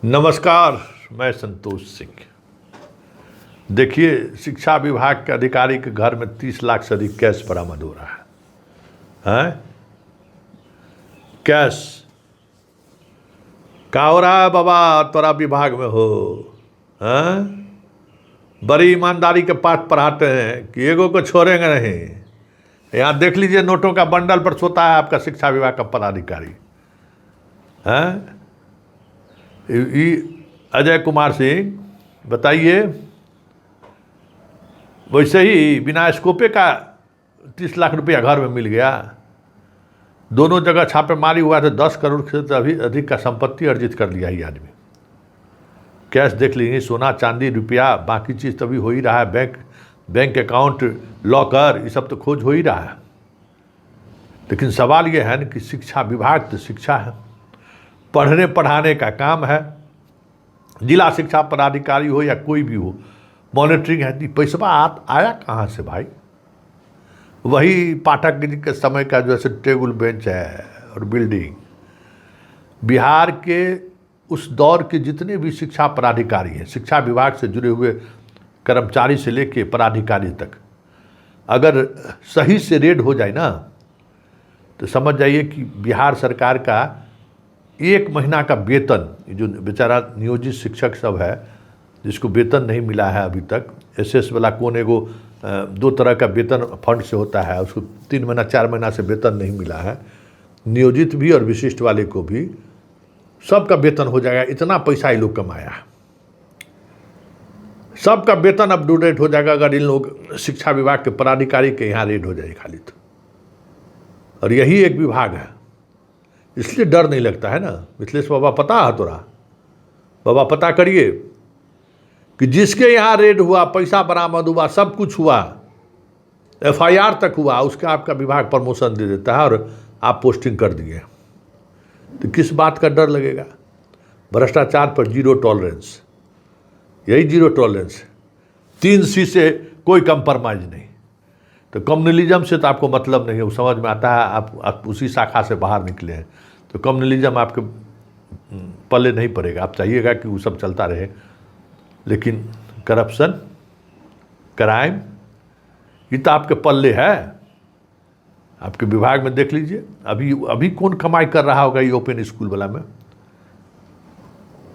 नमस्कार, मैं संतोष सिंह। देखिए, शिक्षा विभाग के अधिकारी के घर में 30 लाख से अधिक कैश बरामद हो रहा है। कैश का हो रहा है बाबा, तोरा विभाग में हो? हैं? बड़ी ईमानदारी के पाठ पढ़ाते हैं कि एगो को छोड़ेंगे नहीं। यहाँ देख लीजिए, नोटों का बंडल पर सोता है आपका शिक्षा विभाग का पदाधिकारी। हैं? अजय कुमार सिंह, बताइए। वैसे ही बिना स्कोपे का 30 लाख रुपया घर में मिल गया। दोनों जगह छापेमारी हुआ तो 10 करोड़ से अभी अधिक का संपत्ति अर्जित कर लिया ये आदमी। कैश देख लीजिए, सोना चांदी रुपया, बाकी चीज़ तभी हो ही रहा है। बैंक अकाउंट, लॉकर, ये सब तो खोज हो ही रहा है। लेकिन सवाल ये है ना कि शिक्षा विभाग तो शिक्षा है, पढ़ने पढ़ाने का काम है। जिला शिक्षा पदाधिकारी हो या कोई भी हो, मॉनिटरिंग है। पैसा आया कहाँ से भाई? वही पाठक जी के समय का जो है टेबल बेंच है और बिल्डिंग। बिहार के उस दौर के जितने भी शिक्षा पदाधिकारी हैं, शिक्षा विभाग से जुड़े हुए कर्मचारी से लेके पदाधिकारी तक, अगर सही से रेड हो जाए ना तो समझ जाइए कि बिहार सरकार का 1 महीना का वेतन, जो बेचारा नियोजित शिक्षक सब है जिसको वेतन नहीं मिला है अभी तक, एसएस वाला कौन एगो 2 तरह का वेतन फंड से होता है, उसको 3 महीना 4 महीना से वेतन नहीं मिला है, नियोजित भी और विशिष्ट वाले को भी सबका वेतन हो जाएगा। इतना पैसा ये लोग कमाया, सबका वेतन अब रेट हो जाएगा अगर इन लोग शिक्षा विभाग के पदाधिकारी के यहाँ रेड हो जाए खाली तो। और यही एक विभाग है, इसलिए डर नहीं लगता है ना। मिथिलेश बाबा, पता है तोरा? बाबा पता करिए कि जिसके यहाँ रेड हुआ, पैसा बरामद हुआ, सब कुछ हुआ, एफआईआर तक हुआ, उसका आपका विभाग प्रमोशन दे देता है और आप पोस्टिंग कर दिए। तो किस बात का डर लगेगा? भ्रष्टाचार पर 0 टॉलरेंस, यही 0 टॉलरेंस। 3C से कोई कंप्रोमाइज नहीं। तो कम्युनलिज्म से तो आपको मतलब नहीं है, वो समझ में आता है। आप उसी शाखा से बाहर निकले हैं तो कम्युनलिज्म आपके पल्ले नहीं पड़ेगा। आप चाहिएगा कि वो सब चलता रहे, लेकिन करप्शन, क्राइम, ये तो आपके पल्ले है। आपके विभाग में देख लीजिए, अभी कौन कमाई कर रहा होगा ये ओपन स्कूल वाला में।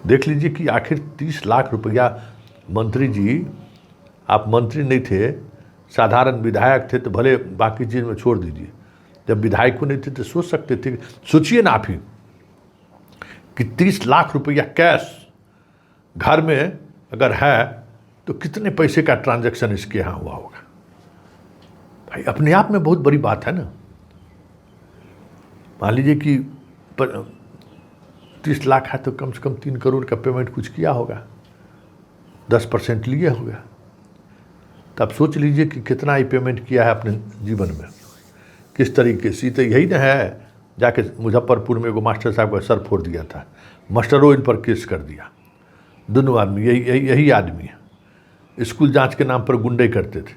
देख लीजिए कि आखिर 30 लाख रुपया। मंत्री जी, आप मंत्री नहीं थे, साधारण विधायक थे तो भले बाकी चीज़ में छोड़ दीजिए। जब विधायकों नहीं थे तो सोच सकते थे। सोचिए ना आप ही कि 30 लाख रुपया कैश घर में अगर है तो कितने पैसे का ट्रांजैक्शन इसके यहाँ हुआ होगा भाई। अपने आप में बहुत बड़ी बात है ना। मान लीजिए कि 30 लाख है तो कम से कम 3 करोड़ का पेमेंट कुछ किया होगा, 10% लिए होगा। तो आप सोच लीजिए कि कितना ही पेमेंट किया है अपने जीवन में, किस तरीके से। तो यही ना है, जाके मुजफ्फरपुर में एगो मास्टर साहब का सर फोड़ दिया था, मास्टरों इन पर केस कर दिया। दोनों आदमी यही आदमी है। स्कूल जांच के नाम पर गुंडे करते थे।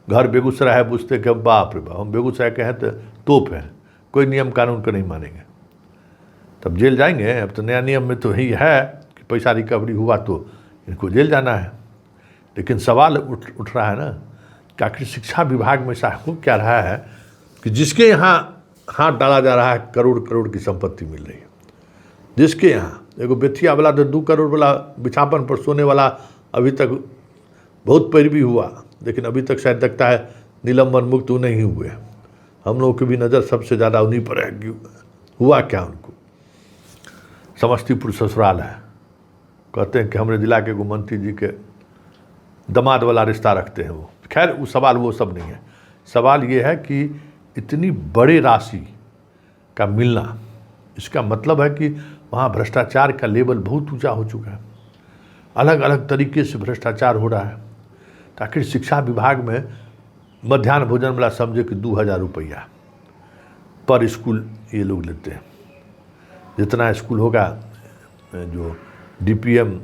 घर बेगूसराय है, पूछते कि बाप रे बाप, हम बेगूसराय के हैं तो तोप हैं, कोई नियम कानून को नहीं मानेंगे, तब जेल जाएंगे। अब तो नया नियम में तो यही है कि पैसा रिकवरी हुआ तो इनको जेल जाना है। लेकिन सवाल उठ रहा है ना कि आखिर शिक्षा विभाग में ऐसा हो क्या रहा है कि जिसके यहाँ हाथ डाला जा रहा है करोड़ करोड़ की संपत्ति मिल रही है। जिसके यहाँ एगो बेथिया वाला तो 2 करोड़ वाला बिछापन पर सोने वाला अभी तक बहुत पैरवी हुआ, लेकिन अभी तक शायद लगता है निलंबन मुक्त नहीं हुए। हम लोगों की भी नज़र सबसे ज़्यादा उन्हीं पर है कि हुआ क्या उनको। समस्तीपुर ससुराल है, कहते हैं कि हमारे जिला के एगो मंत्री जी के दामाद वाला रिश्ता रखते हैं वो। खैर वो सवाल वो सब नहीं है। सवाल ये है कि इतनी बड़ी राशि का मिलना, इसका मतलब है कि वहाँ भ्रष्टाचार का लेवल बहुत ऊंचा हो चुका है। अलग अलग तरीके से भ्रष्टाचार हो रहा है। ताकि शिक्षा विभाग में मध्याह्न भोजन वाला समझे कि 2000 रुपया पर स्कूल ये लोग लेते हैं। जितना स्कूल होगा, जो DPM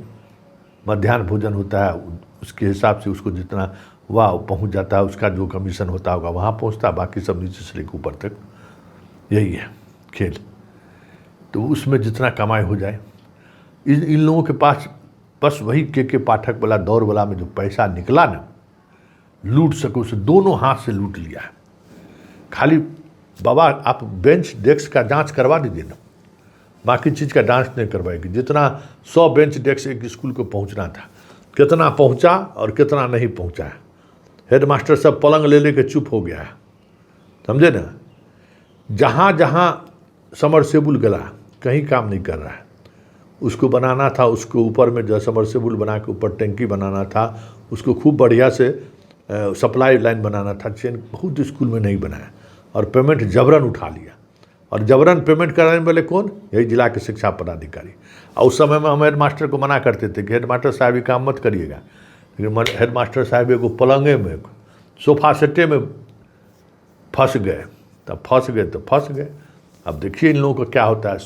मध्याह्न भोजन होता है उसके हिसाब से उसको जितना वह पहुंच जाता है, उसका जो कमीशन होता होगा वहाँ पहुंचता है। बाकी सब नीचे से लेकर ऊपर तक यही है खेल। तो उसमें जितना कमाई हो जाए। इन लोगों के पास बस वही के पाठक वाला दौर वाला में जो पैसा निकला ना, लूट सको उसे दोनों हाथ से लूट लिया है। खाली बाबा आप बेंच डेस्क का जांच करवा दीजिए ना, बाकी चीज़ का जांच नहीं करवाएगी। जितना 100 बेंच डेस्क एक स्कूल को पहुंचना था, कितना पहुंचा और कितना नहीं पहुंचा है। हेडमास्टर सब पलंग ले लेके चुप हो गया है, समझे ना। जहाँ जहाँ समरसेबुल गला कहीं काम नहीं कर रहा है, उसको बनाना था, उसको ऊपर में जो समरसेबुल बना के ऊपर टंकी बनाना था, उसको खूब बढ़िया से सप्लाई लाइन बनाना था, चेन बहुत स्कूल में नहीं बनाया और पेमेंट जबरन उठा लिया। और जबरन पेमेंट कराने वाले कौन? यही जिला के शिक्षा पदाधिकारी। और उस समय में हम हेड मास्टर को मना करते थे कि हेड मास्टर साहब ये काम मत करिएगा, लेकिन हेड मास्टर साहब एगो पलंगे में सोफा सेटे में फंस गए, तब फंस गए तो फंस गए। अब देखिए इन लोगों को क्या होता है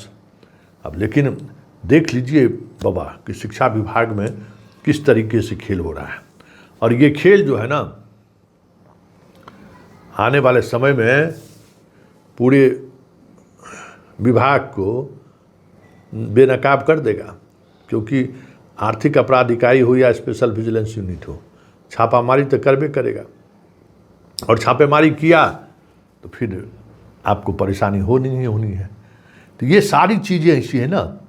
अब। लेकिन देख लीजिए बाबा कि शिक्षा विभाग में किस तरीके से खेल हो रहा है। और ये खेल जो है ना, आने वाले समय में पूरे विभाग को बेनकाब कर देगा, क्योंकि आर्थिक अपराध इकाई हो या स्पेशल विजिलेंस यूनिट हो, छापामारी तो करबे करेगा। और छापेमारी किया तो फिर आपको परेशानी होनी ही होनी है। तो ये सारी चीज़ें ऐसी है ना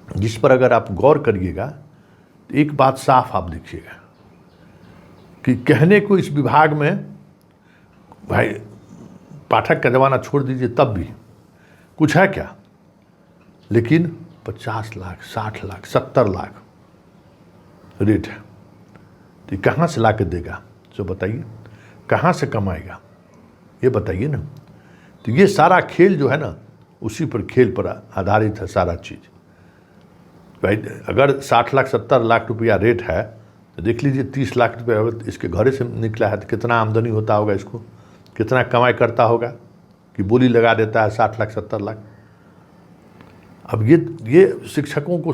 जिस पर अगर आप गौर करिएगा तो एक बात साफ आप देखिएगा कि कहने को इस विभाग में भाई पाठक का ज़माना छोड़ दीजिए, तब भी कुछ है क्या, लेकिन 50 लाख 60 लाख 70 लाख रेट है। तो कहाँ से ला के देगा, जो बताइए, कहाँ से कमाएगा, ये बताइए ना। तो ये सारा खेल जो है ना, उसी पर खेल पर आधारित है सारा चीज़। भाई अगर 60 लाख 70 लाख रुपया रेट है तो देख लीजिए 30 लाख रुपया इसके घरे से निकला है तो कितना आमदनी होता होगा, इसको कितना कमाई करता होगा कि बोली लगा देता है 60 लाख 70 लाख। अब ये शिक्षकों को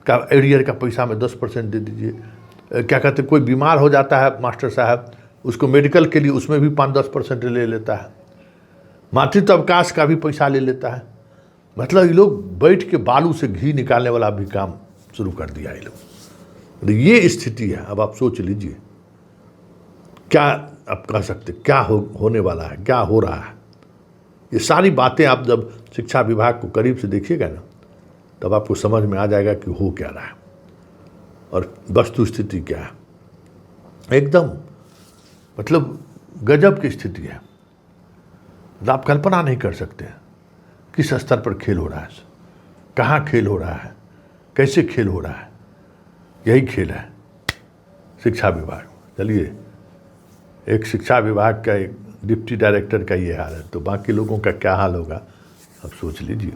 का एरियर का पैसा में 10% दे दीजिए। क्या कहते, कोई बीमार हो जाता है मास्टर साहब, उसको मेडिकल के लिए उसमें भी 5-10% ले लेता है। मातृत्व अवकाश का भी पैसा ले लेता है। मतलब ये लोग बैठ के बालू से घी निकालने वाला भी काम शुरू कर दिया है ये लोग। ये स्थिति है। अब आप सोच लीजिए क्या आप कह सकते, क्या होने वाला है, क्या हो रहा है। ये सारी बातें आप जब शिक्षा विभाग को करीब से देखिएगा ना, तब आपको समझ में आ जाएगा कि हो क्या रहा है और वस्तु स्थिति क्या है। एकदम मतलब गजब की स्थिति है। आप कल्पना नहीं कर सकते किस स्तर पर खेल हो रहा है, कहाँ खेल हो रहा है, कैसे खेल हो रहा है। यही खेल है शिक्षा विभाग। चलिए, एक शिक्षा विभाग का एक डिप्टी डायरेक्टर का ये हाल है, तो बाकी लोगों का क्या हाल होगा आप सोच लीजिए।